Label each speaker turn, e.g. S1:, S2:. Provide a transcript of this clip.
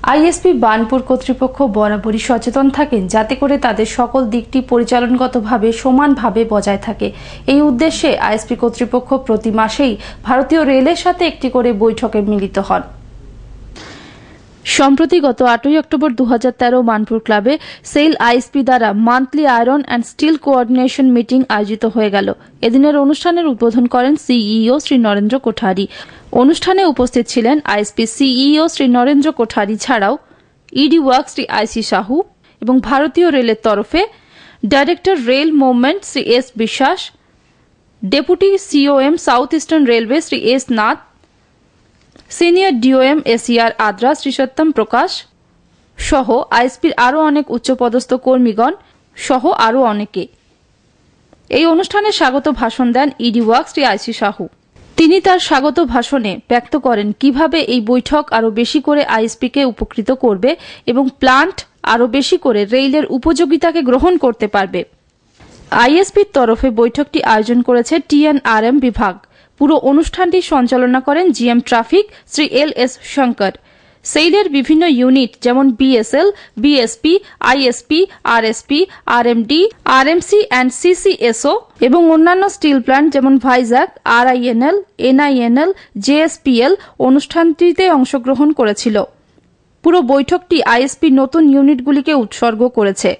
S1: ISP Burnpur কর্তৃপক্ষ বরাবরই সচেতন থাকেন যাতে করে তাদের সকল দিকটি পরিচালনগতভাবে সমানভাবে বজায় থাকে। এই উদ্দেশ্যে আইএসপি কর্তৃপক্ষ প্রতি মাসেই ভারতীয় রেলের সাথে একটি করে বৈঠকে মিলিত হন। সম্প্রতি গত 8 অক্টোবর 2013 বার্নপুর ক্লাবে সেল আইএসপি দ্বারা monthly iron and steel coordination meeting আয়োজিত হয়ে গেল। এদিনের অনুষ্ঠানের উদ্বোধন করেন সিইও শ্রী নরেন্দ্র কোঠারি। অনুষ্ঠানে উপস্থিত ছিলেন আইএসপি সিইও শ্রী নরেন্দ্র কোঠারি ছাড়াও ED works Shri IC Sahu এবং ভারতীয় রেলের তরফে director rail movement Shri S Biswas, deputy COM South Eastern Railway Shri S Nath, senior DOM ACR Adra Shri Satyam Prakash সহ আইএসপির আরও অনেক উচ্চপদস্থ কর্মীগণ সহ আরও অনেকে। এই অনুষ্ঠানে স্বাগত ভাষণ দেন ED works Shri IC Sahu. তিনি তার স্বাগত ভাষণে ব্যক্ত করেন কিভাবে এই বৈঠক আরও বেশি করে আইএসপিকে উপকৃত করবে এবং প্লান্ট আরও বেশি করে রেলের উপযোগিতাকে গ্রহণ করতে পারবে। আইএসপির তরফে বৈঠকটি আয়োজন করেছে টিএনআরএম বিভাগ। পুরো অনুষ্ঠানটি সঞ্চালনা করেন GM traffic Shri L S Shankar. সেইলের বিভিন্ন ইউনিট যেমন BSL, BSP, ISP, RSP, RMD, RMC and CCSO এবং অন্যান্য স্টিল প্ল্যান্ট যেমন ভাইজাগ, আরআইএনএল, এনআইএনএল, জেএসপিএল অনুষ্ঠানটিতে অংশগ্রহণ করেছিল। পুরো বৈঠকটি আইএসপি নতুন ইউনিটগুলিকে উৎসর্গ করেছে।